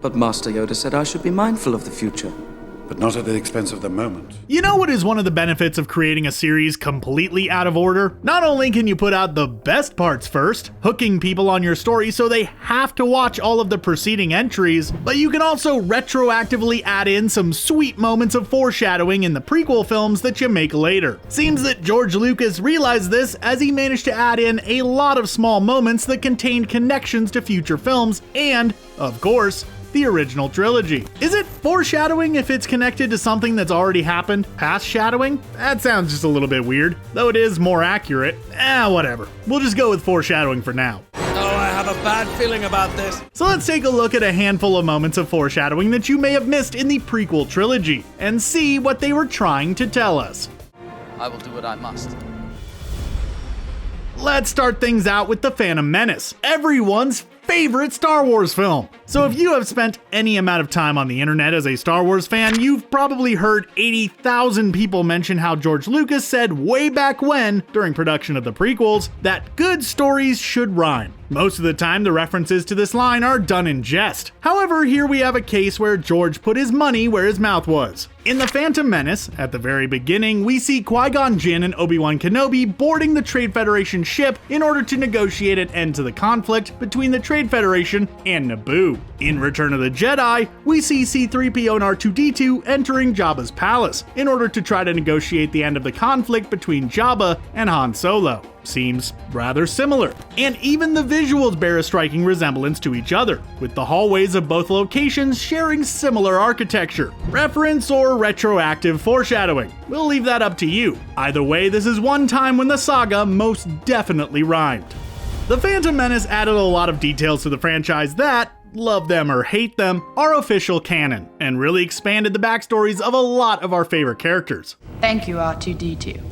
But Master Yoda said I should be mindful of the future. But not at the expense of the moment. You know what is one of the benefits of creating a series completely out of order? Not only can you put out the best parts first, hooking people on your story so they have to watch all of the preceding entries, but you can also retroactively add in some sweet moments of foreshadowing in the prequel films that you make later. Seems that George Lucas realized this as he managed to add in a lot of small moments that contained connections to future films and, of course, the original trilogy. Is it foreshadowing if it's connected to something that's already happened? Pastshadowing? That sounds just a little bit weird, though it is more accurate. Whatever. We'll just go with foreshadowing for now. Oh, I have a bad feeling about this. So let's take a look at a handful of moments of foreshadowing that you may have missed in the prequel trilogy, and see what they were trying to tell us. I will do what I must. Let's start things out with the Phantom Menace, everyone's favorite Star Wars film. So if you have spent any amount of time on the internet as a Star Wars fan, you've probably heard 80,000 people mention how George Lucas said way back when, during production of the prequels, that good stories should rhyme. Most of the time, the references to this line are done in jest. However, here we have a case where George put his money where his mouth was. In The Phantom Menace, at the very beginning, we see Qui-Gon Jinn and Obi-Wan Kenobi boarding the Trade Federation ship in order to negotiate an end to the conflict between the Trade Federation and Naboo. In Return of the Jedi, we see C-3PO and R2-D2 entering Jabba's palace in order to try to negotiate the end of the conflict between Jabba and Han Solo. Seems rather similar. And even the visuals bear a striking resemblance to each other, with the hallways of both locations sharing similar architecture. Reference or retroactive foreshadowing? We'll leave that up to you. Either way, this is one time when the saga most definitely rhymed. The Phantom Menace added a lot of details to the franchise that, love them or hate them, are official canon, and really expanded the backstories of a lot of our favorite characters. Thank you, R2-D2.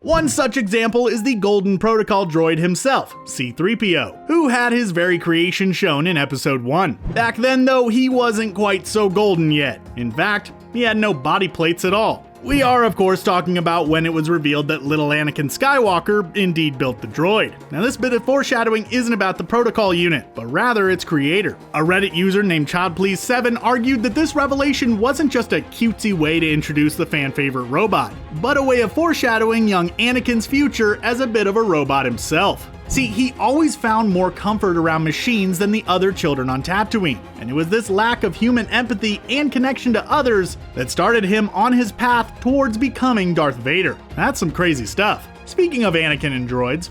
One such example is the Golden Protocol droid himself, C-3PO, who had his very creation shown in Episode 1. Back then though, he wasn't quite so golden yet. In fact, he had no body plates at all. We are, of course, talking about when it was revealed that little Anakin Skywalker indeed built the droid. Now, this bit of foreshadowing isn't about the protocol unit, but rather its creator. A Reddit user named ChildPlease7 argued that this revelation wasn't just a cutesy way to introduce the fan-favorite robot, but a way of foreshadowing young Anakin's future as a bit of a robot himself. See, he always found more comfort around machines than the other children on Tatooine, and it was this lack of human empathy and connection to others that started him on his path towards becoming Darth Vader. That's some crazy stuff. Speaking of Anakin and droids,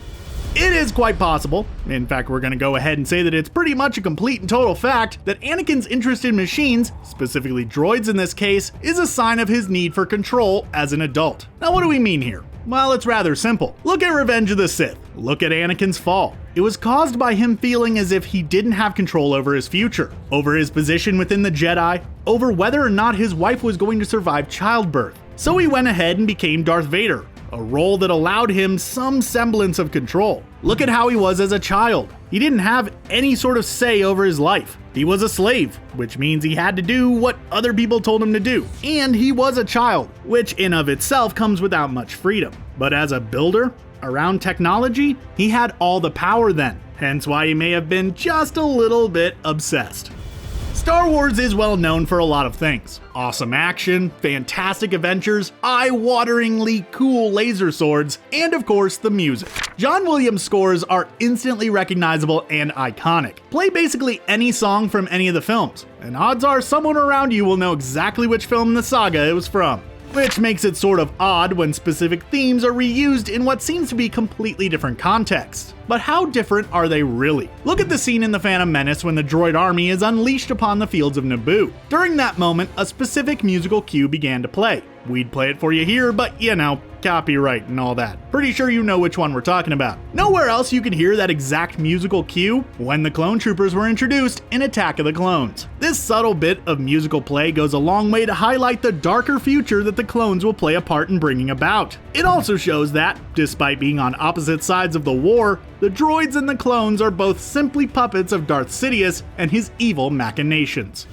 it is quite possible, in fact we're going to go ahead and say that it's pretty much a complete and total fact, that Anakin's interest in machines, specifically droids in this case, is a sign of his need for control as an adult. Now what do we mean here? Well, it's rather simple. Look at Revenge of the Sith. Look at Anakin's fall. It was caused by him feeling as if he didn't have control over his future, over his position within the Jedi, over whether or not his wife was going to survive childbirth. So he went ahead and became Darth Vader, a role that allowed him some semblance of control. Look at how he was as a child. He didn't have any sort of say over his life. He was a slave, which means he had to do what other people told him to do. And he was a child, which in of itself comes without much freedom. But as a builder, around technology, he had all the power then, hence why he may have been just a little bit obsessed. Star Wars is well known for a lot of things. Awesome action, fantastic adventures, eye-wateringly cool laser swords, and of course the music. John Williams' scores are instantly recognizable and iconic. Play basically any song from any of the films, and odds are someone around you will know exactly which film in the saga it was from. Which makes it sort of odd when specific themes are reused in what seems to be completely different contexts. But how different are they really? Look at the scene in The Phantom Menace when the droid army is unleashed upon the fields of Naboo. During that moment, a specific musical cue began to play. We'd play it for you here, but you know, copyright and all that. Pretty sure you know which one we're talking about. Nowhere else you could hear that exact musical cue when the clone troopers were introduced in Attack of the Clones. This subtle bit of musical play goes a long way to highlight the darker future that the clones will play a part in bringing about. It also shows that, despite being on opposite sides of the war, the droids and the clones are both simply puppets of Darth Sidious and his evil machinations.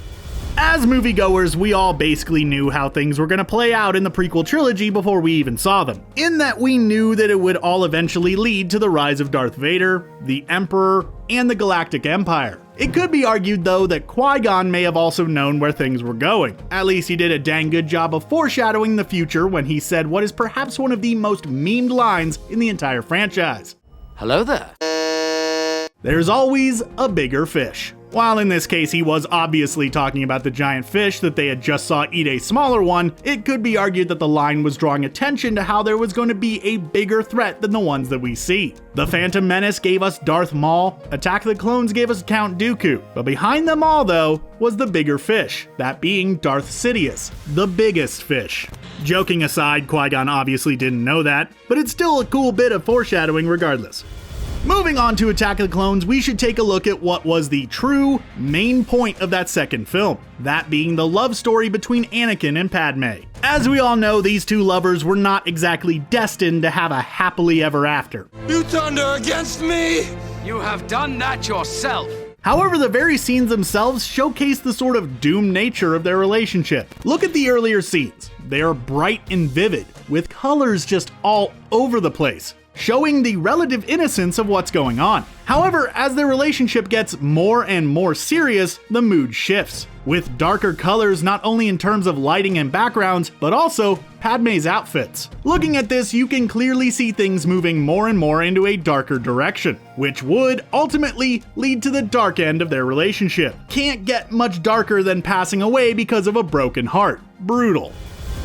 As moviegoers, we all basically knew how things were going to play out in the prequel trilogy before we even saw them, in that we knew that it would all eventually lead to the rise of Darth Vader, the Emperor, and the Galactic Empire. It could be argued though that Qui-Gon may have also known where things were going. At least he did a dang good job of foreshadowing the future when he said what is perhaps one of the most memed lines in the entire franchise. Hello there. There's always a bigger fish. While in this case he was obviously talking about the giant fish that they had just saw eat a smaller one, it could be argued that the line was drawing attention to how there was going to be a bigger threat than the ones that we see. The Phantom Menace gave us Darth Maul, Attack of the Clones gave us Count Dooku, but behind them all though was the bigger fish, that being Darth Sidious, the biggest fish. Joking aside, Qui-Gon obviously didn't know that, but it's still a cool bit of foreshadowing regardless. Moving on to Attack of the Clones, we should take a look at what was the true main point of that second film, that being the love story between Anakin and Padme. As we all know, these two lovers were not exactly destined to have a happily ever after. You turned her against me! You have done that yourself. However, the very scenes themselves showcase the sort of doomed nature of their relationship. Look at the earlier scenes. They are bright and vivid, with colors just all over the place, showing the relative innocence of what's going on. However, as their relationship gets more and more serious, the mood shifts, with darker colors not only in terms of lighting and backgrounds, but also Padme's outfits. Looking at this, you can clearly see things moving more and more into a darker direction, which would ultimately lead to the dark end of their relationship. Can't get much darker than passing away because of a broken heart. Brutal.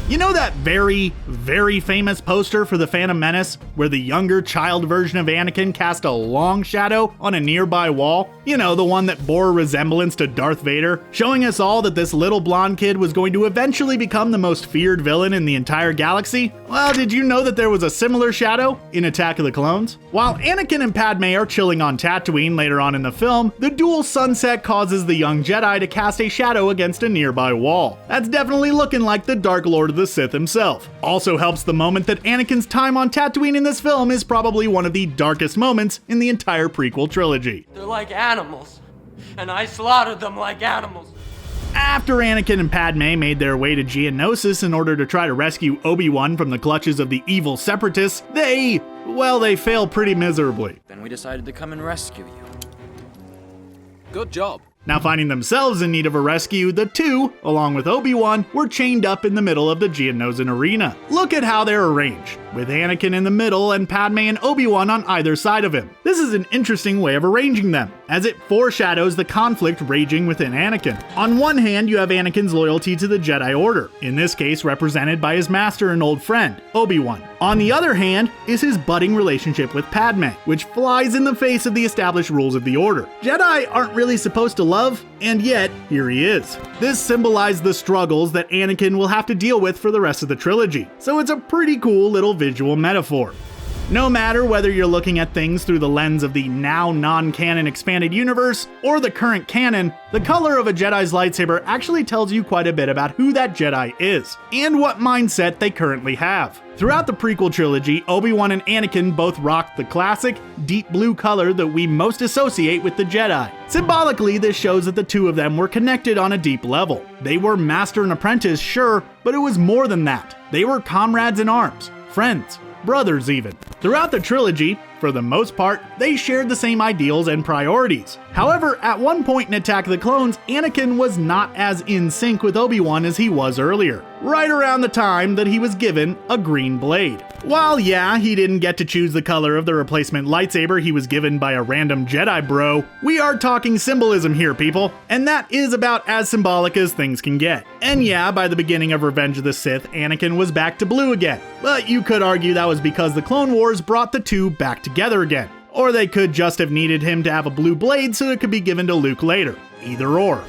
You know that very, very famous poster for the Phantom Menace, where the younger child version of Anakin cast a long shadow on a nearby wall? You know, the one that bore a resemblance to Darth Vader, showing us all that this little blonde kid was going to eventually become the most feared villain in the entire galaxy? Well, did you know that there was a similar shadow in Attack of the Clones? While Anakin and Padme are chilling on Tatooine later on in the film, the dual sunset causes the young Jedi to cast a shadow against a nearby wall. That's definitely looking like the Dark Lord of the Sith himself. Also helps the moment that Anakin's time on Tatooine in this film is probably one of the darkest moments in the entire prequel trilogy. They're like animals, and I slaughtered them like animals. After Anakin and Padme made their way to Geonosis in order to try to rescue Obi-Wan from the clutches of the evil separatists, they fail pretty miserably. Then we decided to come and rescue you. Good job. Now finding themselves in need of a rescue, the two, along with Obi-Wan, were chained up in the middle of the Geonosis arena. Look at how they're arranged, with Anakin in the middle and Padme and Obi-Wan on either side of him. This is an interesting way of arranging them, as it foreshadows the conflict raging within Anakin. On one hand, you have Anakin's loyalty to the Jedi Order, in this case represented by his master and old friend, Obi-Wan. On the other hand is his budding relationship with Padme, which flies in the face of the established rules of the Order. Jedi aren't really supposed to love, and yet, here he is. This symbolized the struggles that Anakin will have to deal with for the rest of the trilogy, so it's a pretty cool little visual metaphor. No matter whether you're looking at things through the lens of the now non-canon expanded universe or the current canon, the color of a Jedi's lightsaber actually tells you quite a bit about who that Jedi is, and what mindset they currently have. Throughout the prequel trilogy, Obi-Wan and Anakin both rocked the classic, deep blue color that we most associate with the Jedi. Symbolically, this shows that the two of them were connected on a deep level. They were master and apprentice, sure, but it was more than that. They were comrades in arms, friends, brothers even. Throughout the trilogy, for the most part, they shared the same ideals and priorities. However, at one point in Attack of the Clones, Anakin was not as in sync with Obi-Wan as he was earlier, right around the time that he was given a green blade. While yeah, he didn't get to choose the color of the replacement lightsaber he was given by a random Jedi bro, we are talking symbolism here, people, and that is about as symbolic as things can get. And yeah, by the beginning of Revenge of the Sith, Anakin was back to blue again, but you could argue that was because the Clone Wars brought the two back together again. Or they could just have needed him to have a blue blade so it could be given to Luke later. Either or.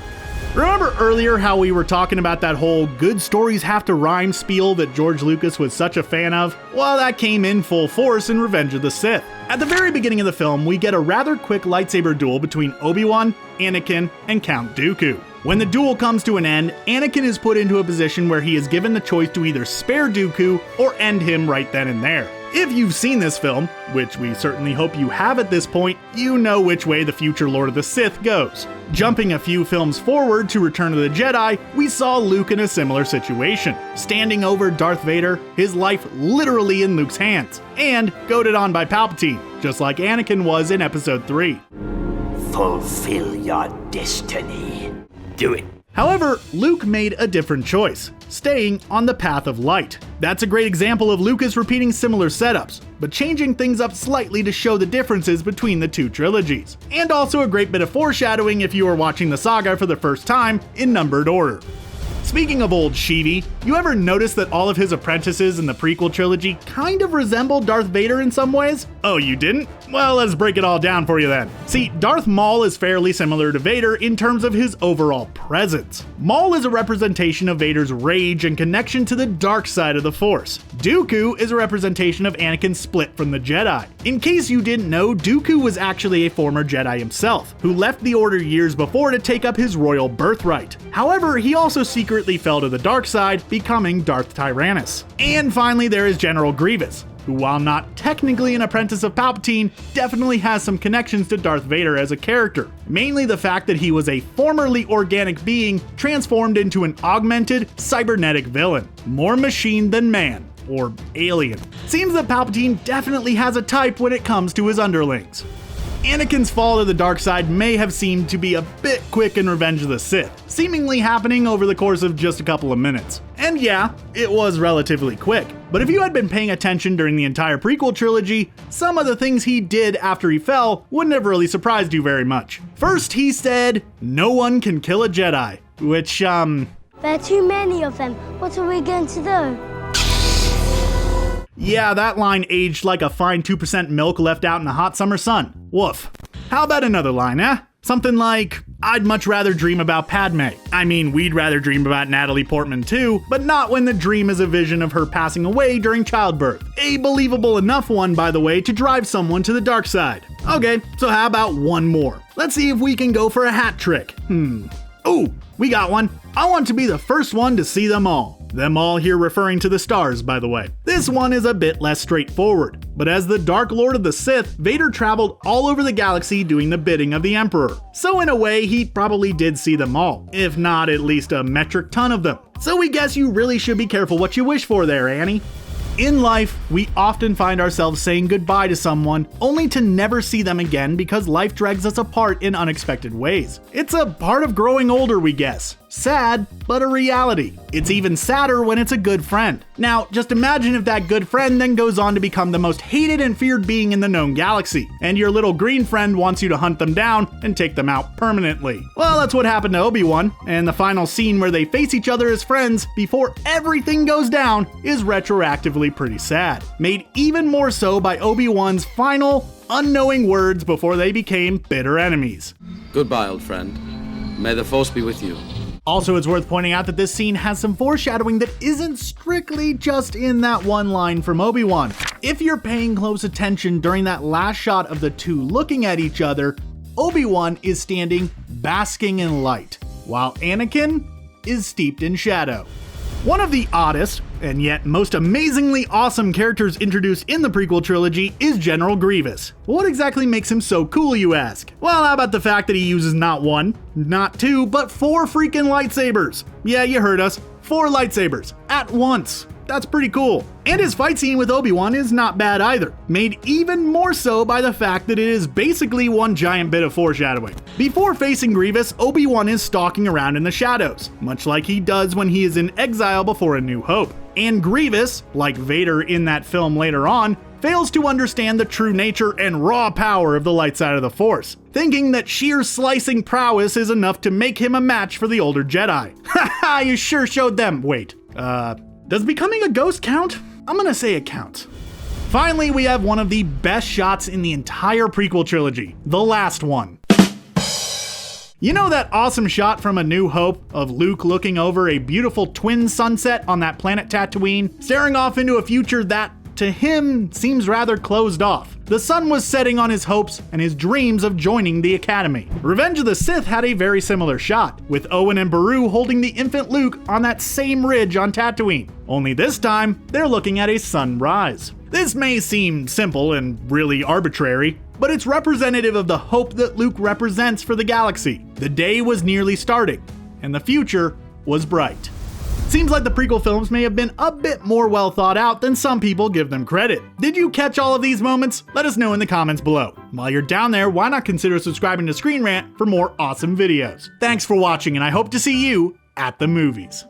Remember earlier how we were talking about that whole good stories have to rhyme spiel that George Lucas was such a fan of? Well, that came in full force in Revenge of the Sith. At the very beginning of the film, we get a rather quick lightsaber duel between Obi-Wan, Anakin, and Count Dooku. When the duel comes to an end, Anakin is put into a position where he is given the choice to either spare Dooku or end him right then and there. If you've seen this film, which we certainly hope you have at this point, you know which way the future Lord of the Sith goes. Jumping a few films forward to Return of the Jedi, we saw Luke in a similar situation, standing over Darth Vader, his life literally in Luke's hands, and goaded on by Palpatine, just like Anakin was in Episode 3. Fulfill your destiny. Do it. However, Luke made a different choice, staying on the path of light. That's a great example of Lucas repeating similar setups, but changing things up slightly to show the differences between the two trilogies. And also a great bit of foreshadowing if you are watching the saga for the first time in numbered order. Speaking of old Sheevy, you ever notice that all of his apprentices in the prequel trilogy kind of resemble Darth Vader in some ways? Oh, you didn't? Well, let's break it all down for you then. See, Darth Maul is fairly similar to Vader in terms of his overall presence. Maul is a representation of Vader's rage and connection to the dark side of the Force. Dooku is a representation of Anakin's split from the Jedi. In case you didn't know, Dooku was actually a former Jedi himself, who left the Order years before to take up his royal birthright. However, he also secretly fell to the dark side, becoming Darth Tyrannus. And finally, there is General Grievous, who, while not technically an apprentice of Palpatine, definitely has some connections to Darth Vader as a character. Mainly the fact that he was a formerly organic being transformed into an augmented, cybernetic villain. More machine than man, or alien. Seems that Palpatine definitely has a type when it comes to his underlings. Anakin's fall to the dark side may have seemed to be a bit quick in Revenge of the Sith, seemingly happening over the course of just a couple of minutes. And yeah, it was relatively quick, but if you had been paying attention during the entire prequel trilogy, some of the things he did after he fell wouldn't have really surprised you very much. First, he said, "No one can kill a Jedi," which, There are too many of them. What are we going to do? Yeah, that line aged like a fine 2% milk left out in the hot summer sun. Woof. How about another line, eh? Something like, "I'd much rather dream about Padme." I mean, we'd rather dream about Natalie Portman too, but not when the dream is a vision of her passing away during childbirth. A believable enough one, by the way, to drive someone to the dark side. Okay, so how about one more? Let's see if we can go for a hat trick. Ooh, we got one. I want to be the first one to see them all. Them all here referring to the stars, by the way. This one is a bit less straightforward, but as the Dark Lord of the Sith, Vader traveled all over the galaxy doing the bidding of the Emperor. So in a way, he probably did see them all, if not at least a metric ton of them. So we guess you really should be careful what you wish for there, Annie. In life, we often find ourselves saying goodbye to someone only to never see them again because life drags us apart in unexpected ways. It's a part of growing older, we guess. Sad, but a reality. It's even sadder when it's a good friend. Now, just imagine if that good friend then goes on to become the most hated and feared being in the known galaxy, and your little green friend wants you to hunt them down and take them out permanently. Well, that's what happened to Obi-Wan, and the final scene where they face each other as friends before everything goes down is retroactively pretty sad. Made even more so by Obi-Wan's final, unknowing words before they became bitter enemies. Goodbye, old friend. May the Force be with you. Also, it's worth pointing out that this scene has some foreshadowing that isn't strictly just in that one line from Obi-Wan. If you're paying close attention during that last shot of the two looking at each other, Obi-Wan is standing basking in light, while Anakin is steeped in shadow. One of the oddest, and yet most amazingly awesome characters introduced in the prequel trilogy is General Grievous. What exactly makes him so cool, you ask? Well, how about the fact that he uses not one, not two, but 4 freaking lightsabers? Yeah, you heard us. 4 lightsabers at once. That's pretty cool. And his fight scene with Obi-Wan is not bad either, made even more so by the fact that it is basically one giant bit of foreshadowing. Before facing Grievous, Obi-Wan is stalking around in the shadows, much like he does when he is in exile before A New Hope. And Grievous, like Vader in that film later on, fails to understand the true nature and raw power of the light side of the Force, thinking that sheer slicing prowess is enough to make him a match for the older Jedi. Haha, you sure showed them. Wait, does becoming a ghost count? I'm gonna say it counts. Finally, we have one of the best shots in the entire prequel trilogy, the last one. You know that awesome shot from A New Hope of Luke looking over a beautiful twin sunset on that planet Tatooine, staring off into a future that, to him, seems rather closed off. The sun was setting on his hopes and his dreams of joining the Academy. Revenge of the Sith had a very similar shot, with Owen and Beru holding the infant Luke on that same ridge on Tatooine. Only this time, they're looking at a sunrise. This may seem simple and really arbitrary, but it's representative of the hope that Luke represents for the galaxy. The day was nearly starting, and the future was bright. Seems like the prequel films may have been a bit more well thought out than some people give them credit. Did you catch all of these moments? Let us know in the comments below. While you're down there, why not consider subscribing to ScreenRant for more awesome videos? Thanks for watching, and I hope to see you at the movies.